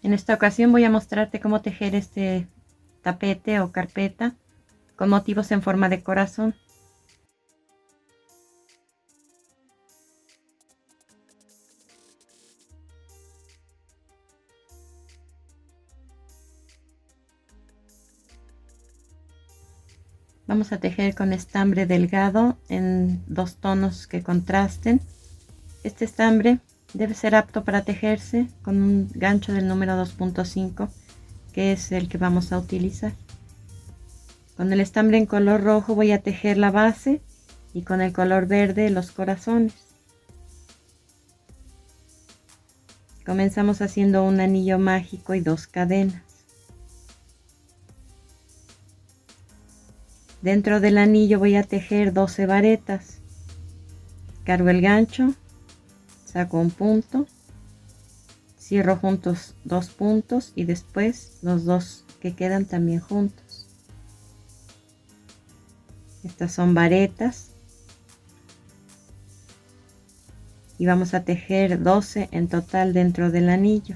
En esta ocasión voy a mostrarte cómo tejer este tapete o carpeta con motivos en forma de corazón. Vamos a tejer con estambre delgado en 2 tonos que contrasten. Este estambre debe ser apto para tejerse con un gancho del número 2.5, que es el que vamos a utilizar. Con el estambre en color rojo voy a tejer la base y con el color verde los corazones. Comenzamos haciendo un anillo mágico y 2 cadenas. Dentro del anillo voy a tejer 12 varetas. Cargo el gancho, saco un punto, cierro juntos 2 puntos y después los 2 que quedan también juntos. Estas son varetas y vamos a tejer 12 en total dentro del anillo.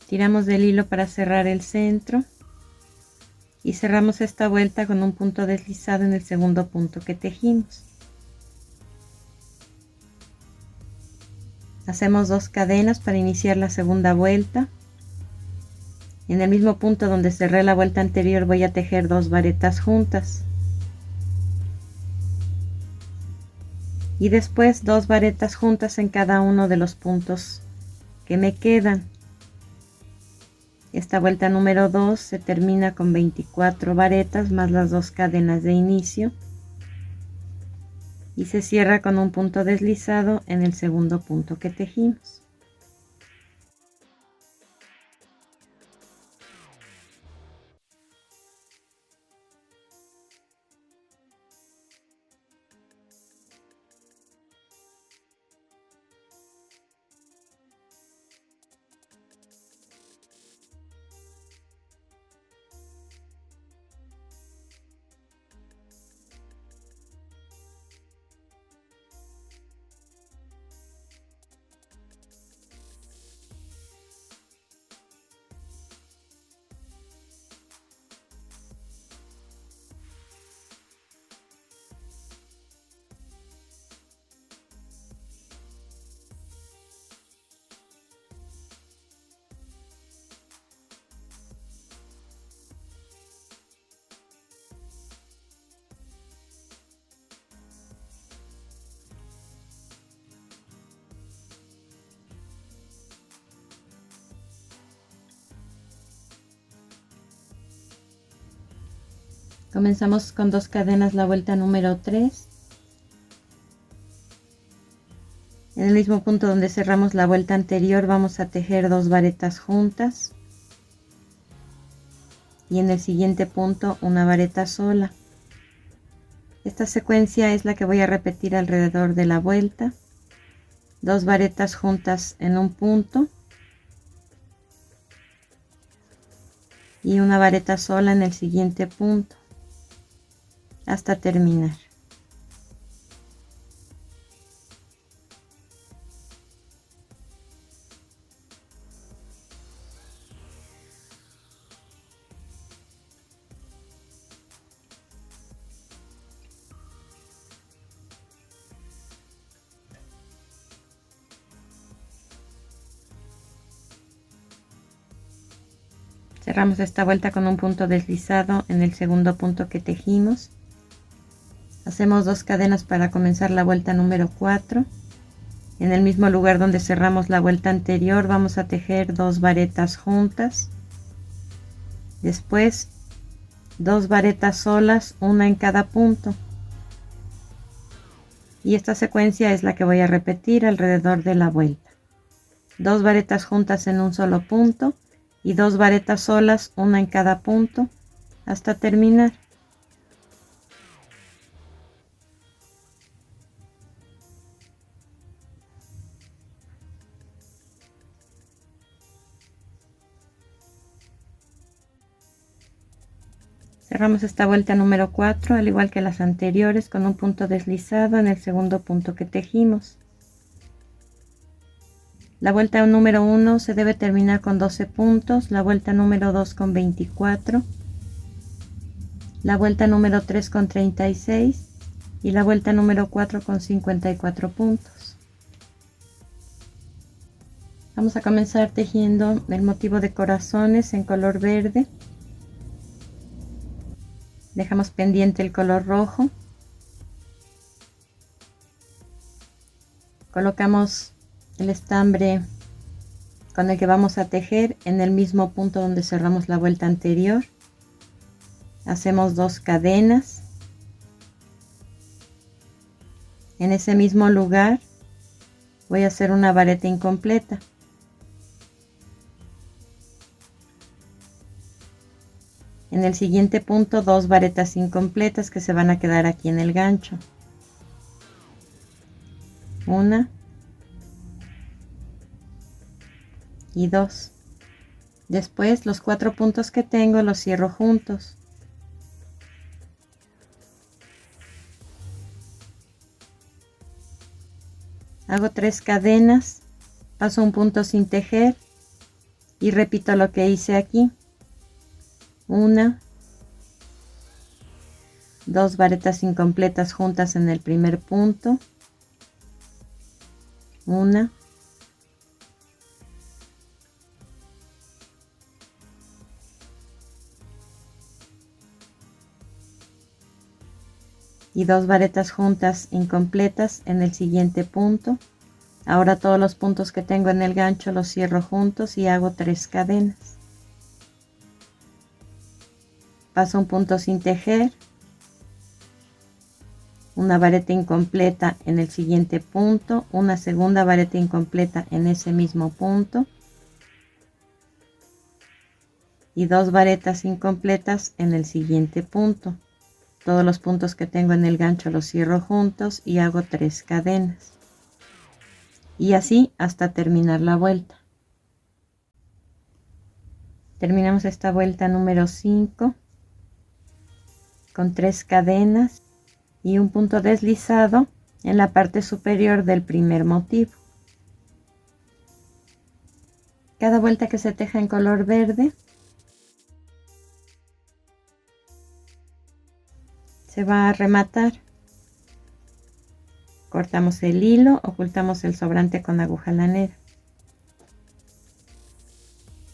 Tiramos del hilo para cerrar el centro y cerramos esta vuelta con un punto deslizado en el segundo punto que tejimos. Hacemos 2 cadenas para iniciar la segunda vuelta. En el mismo punto donde cerré la vuelta anterior voy a tejer 2 varetas juntas y después 2 varetas juntas en cada uno de los puntos que me quedan. Esta vuelta número 2 se termina con 24 varetas más las 2 cadenas de inicio y se cierra con un punto deslizado en el segundo punto que tejimos. Comenzamos con 2 cadenas la vuelta número 3. En el mismo punto donde cerramos la vuelta anterior vamos a tejer 2 varetas juntas y en el siguiente punto una vareta sola. Esta secuencia es la que voy a repetir alrededor de la vuelta. 2 varetas juntas en un punto y una vareta sola en el siguiente punto hasta terminar. Cerramos esta vuelta con un punto deslizado en el segundo punto que tejimos. Hacemos 2 cadenas para comenzar la vuelta número 4. En el mismo lugar donde cerramos la vuelta anterior vamos a tejer 2 varetas juntas. Después 2 varetas solas, una en cada punto. Y esta secuencia es la que voy a repetir alrededor de la vuelta. 2 varetas juntas en un solo punto y 2 varetas solas, una en cada punto, hasta terminar. Cerramos esta vuelta número 4, al igual que las anteriores, con un punto deslizado en el segundo punto que tejimos. La vuelta número 1 se debe terminar con 12 puntos, la vuelta número 2 con 24, la vuelta número 3 con 36 y la vuelta número 4 con 54 puntos. Vamos a comenzar tejiendo el motivo de corazones en color verde. Dejamos pendiente el color rojo. Colocamos el estambre con el que vamos a tejer en el mismo punto donde cerramos la vuelta anterior. Hacemos 2 cadenas. En ese mismo lugar voy a hacer una vareta incompleta. En el siguiente punto 2 varetas incompletas que se van a quedar aquí en el gancho. Una y 2. Después los 4 puntos que tengo los cierro juntos. Hago 3 cadenas, paso un punto sin tejer y repito lo que hice aquí. Una, 2 varetas incompletas juntas en el primer punto, una, y 2 varetas juntas incompletas en el siguiente punto. Ahora todos los puntos que tengo en el gancho los cierro juntos y hago 3 cadenas. Paso un punto sin tejer, una vareta incompleta en el siguiente punto, una segunda vareta incompleta en ese mismo punto y 2 varetas incompletas en el siguiente punto. Todos los puntos que tengo en el gancho los cierro juntos y hago 3 cadenas. Y así hasta terminar la vuelta. Terminamos esta vuelta número 5 con 3 cadenas y un punto deslizado en la parte superior del primer motivo. Cada vuelta que se teja en color verde se va a rematar. Cortamos el hilo, ocultamos el sobrante con aguja lanera.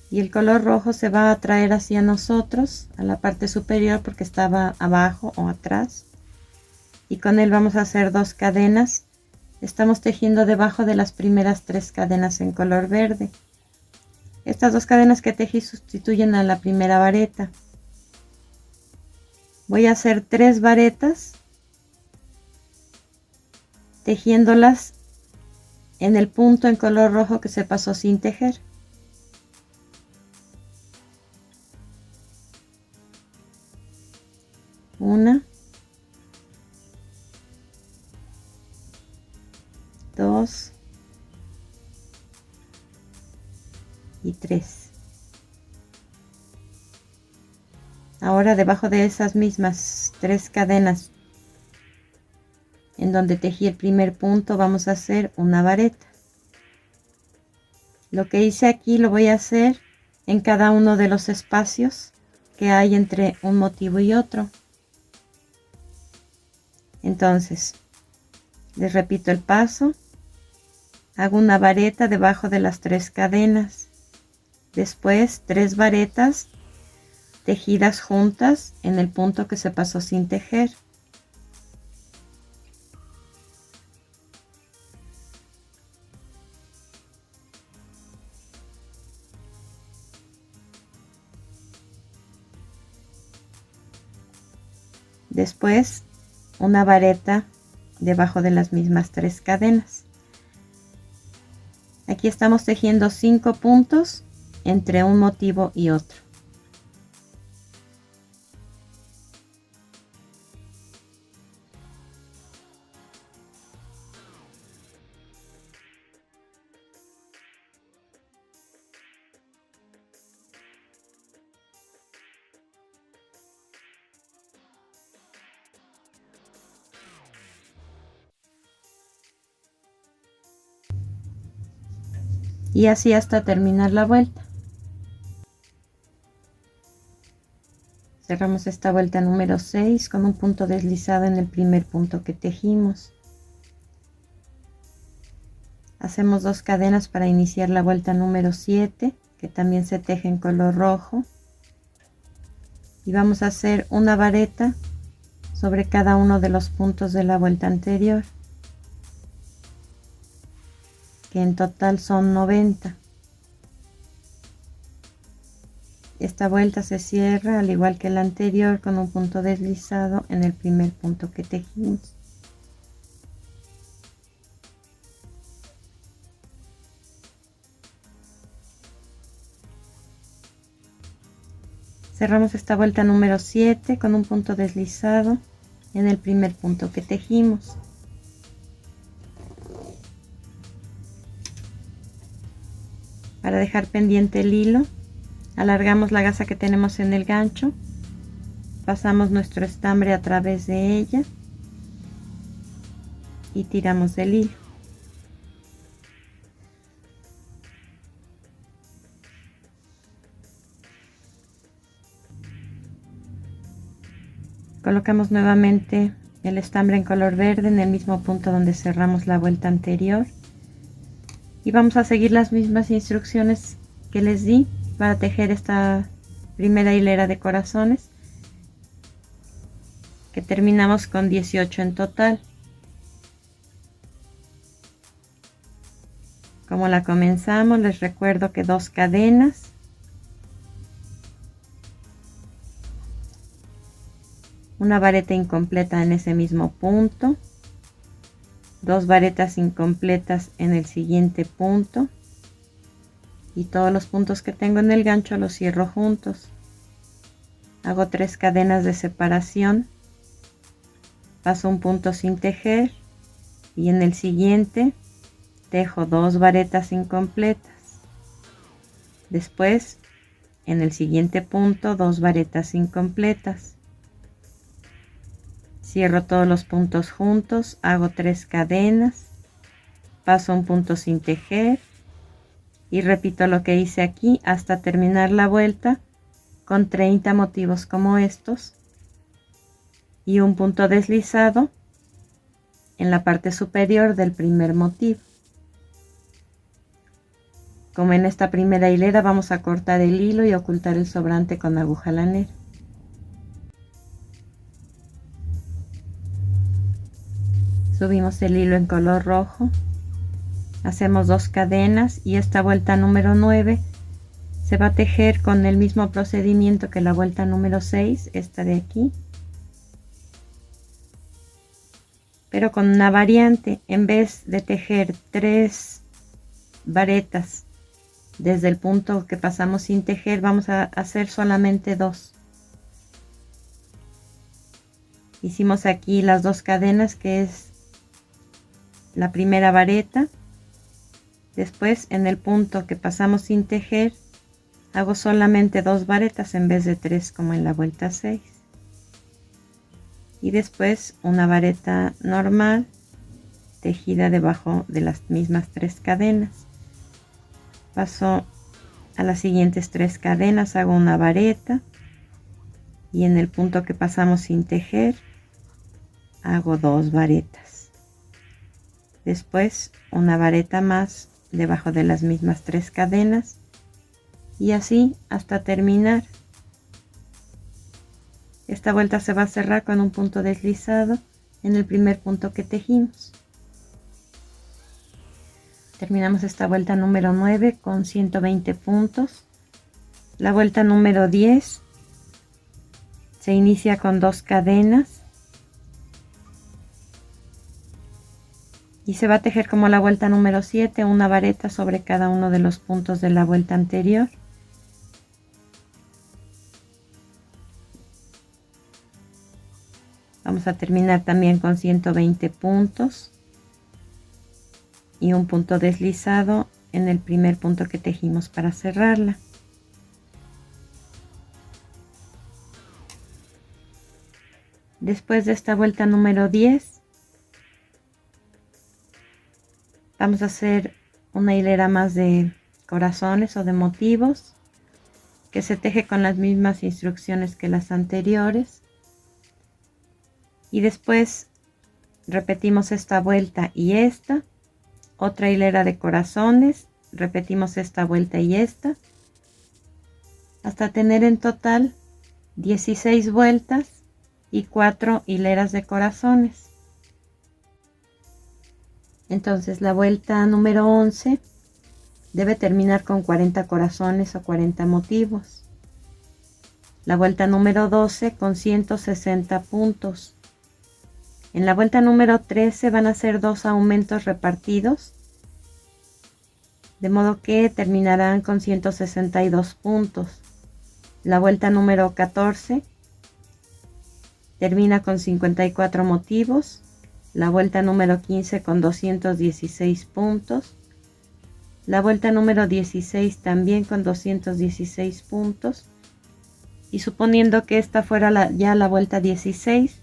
Y el color rojo se va a traer hacia nosotros, a la parte superior porque estaba abajo o atrás. Y con él vamos a hacer 2 cadenas. Estamos tejiendo debajo de las primeras 3 cadenas en color verde. Estas 2 cadenas que tejí sustituyen a la primera vareta. Voy a hacer 3 varetas, tejiéndolas en el punto en color rojo que se pasó sin tejer. Una, 2 y 3. Ahora debajo de esas mismas 3 cadenas en donde tejí el primer punto vamos a hacer una vareta. Lo que hice aquí lo voy a hacer en cada uno de los espacios que hay entre un motivo y otro. Entonces, les repito el paso. Hago una vareta debajo de las 3 cadenas. Después 3 varetas tejidas juntas en el punto que se pasó sin tejer. Después una vareta debajo de las mismas 3 cadenas. Aquí Aquí estamos tejiendo 5 puntos entre un motivo y otro. Y así hasta terminar la vuelta. Cerramos esta vuelta número 6 con un punto deslizado en el primer punto que tejimos. Hacemos 2 cadenas para iniciar la vuelta número 7, que también se teje en color rojo. Y vamos a hacer una vareta sobre cada uno de los puntos de la vuelta anterior, que en total son 90. Esta vuelta se cierra al igual que la anterior con un punto deslizado en el primer punto que tejimos. Cerramos esta vuelta número 7 con un punto deslizado en el primer punto que tejimos. Para dejar pendiente el hilo, alargamos la gasa que tenemos en el gancho, pasamos nuestro estambre a través de ella y tiramos del hilo. Colocamos nuevamente el estambre en color verde en el mismo punto donde cerramos la vuelta anterior y vamos a seguir las mismas instrucciones que les di para tejer esta primera hilera de corazones, que terminamos con 18 en total. Como la comenzamos, les recuerdo que 2 cadenas, una vareta incompleta en ese mismo punto, 2 varetas incompletas en el siguiente punto y todos los puntos que tengo en el gancho los cierro juntos. Hago 3 cadenas de separación, paso un punto sin tejer y en el siguiente tejo 2 varetas incompletas. Después, en el siguiente punto, 2 varetas incompletas. Cierro todos los puntos juntos, hago 3 cadenas, paso un punto sin tejer y repito lo que hice aquí hasta terminar la vuelta con 30 motivos como estos y un punto deslizado en la parte superior del primer motivo. Como en esta primera hilera, vamos a cortar el hilo y ocultar el sobrante con aguja lanera. Subimos el hilo en color rojo, hacemos 2 cadenas y esta vuelta número 9 se va a tejer con el mismo procedimiento que la vuelta número 6, esta de aquí, pero con una variante. En vez de tejer 3 varetas desde el punto que pasamos sin tejer, vamos a hacer solamente 2. Hicimos aquí las 2 cadenas, que es la primera vareta. Después, en el punto que pasamos sin tejer, hago solamente 2 varetas en vez de 3 como en la vuelta 6. Y después una vareta normal tejida debajo de las mismas 3 cadenas. Paso a las siguientes 3 cadenas, hago una vareta y en el punto que pasamos sin tejer hago 2 varetas. Después una vareta más debajo de las mismas 3 cadenas y así hasta terminar. Esta vuelta se va a cerrar con un punto deslizado en el primer punto que tejimos. Terminamos esta vuelta número 9 con 120 puntos. La vuelta número 10 se inicia con 2 cadenas y se va a tejer como la vuelta número 7, una vareta sobre cada uno de los puntos de la vuelta anterior. Vamos a terminar también con 120 puntos y un punto deslizado en el primer punto que tejimos para cerrarla. Después de esta vuelta número 10, vamos a hacer una hilera más de corazones o de motivos que se teje con las mismas instrucciones que las anteriores. Y después repetimos esta vuelta y esta, otra hilera de corazones, repetimos esta vuelta y esta, hasta tener en total 16 vueltas y 4 hileras de corazones. Entonces la vuelta número 11 debe terminar con 40 corazones o 40 motivos. La vuelta número 12 con 160 puntos. En la vuelta número 13 van a ser 2 aumentos repartidos, de modo que terminarán con 162 puntos. La vuelta número 14 termina con 54 motivos. La vuelta número 15 con 216 puntos. La vuelta número 16 también con 216 puntos. Y suponiendo que esta fuera ya la vuelta 16,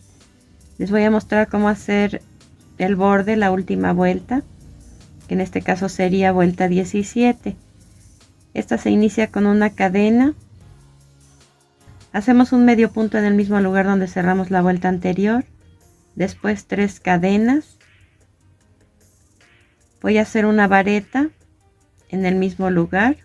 les voy a mostrar cómo hacer el borde, la última vuelta, que en este caso sería vuelta 17. Esta se inicia con una cadena. Hacemos un medio punto en el mismo lugar donde cerramos la vuelta anterior. Después 3 cadenas. Voy a hacer una vareta en el mismo lugar.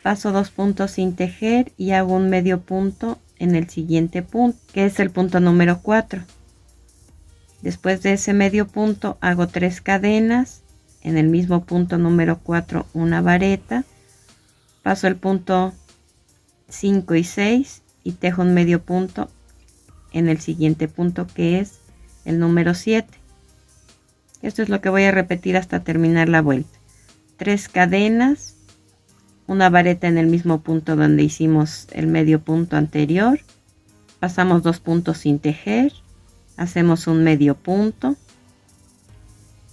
Paso 2 puntos sin tejer y hago un medio punto en el siguiente punto, que es el punto número 4. Después de ese medio punto hago 3 cadenas, en el mismo punto número 4 una vareta, paso el punto 5 y 6 y tejo un medio punto en el siguiente punto, que es el número 7. Esto es lo que voy a repetir hasta terminar la vuelta. 3 cadenas, una vareta en el mismo punto donde hicimos el medio punto anterior, pasamos 2 puntos sin tejer, hacemos un medio punto,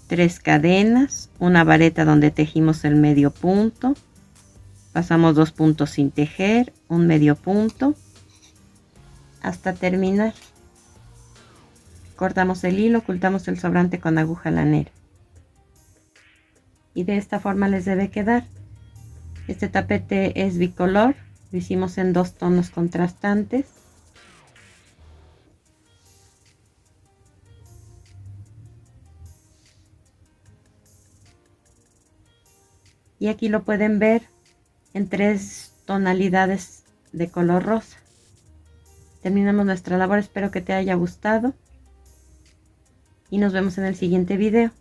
3 cadenas, una vareta donde tejimos el medio punto, pasamos 2 puntos sin tejer, un medio punto, hasta terminar. Cortamos el hilo, ocultamos el sobrante con aguja lanera. Y de esta forma les debe quedar. Este tapete es bicolor, lo hicimos en 2 tonos contrastantes. Y aquí lo pueden ver en 3 tonalidades de color rosa. Terminamos nuestra labor, espero que te haya gustado y nos vemos en el siguiente video.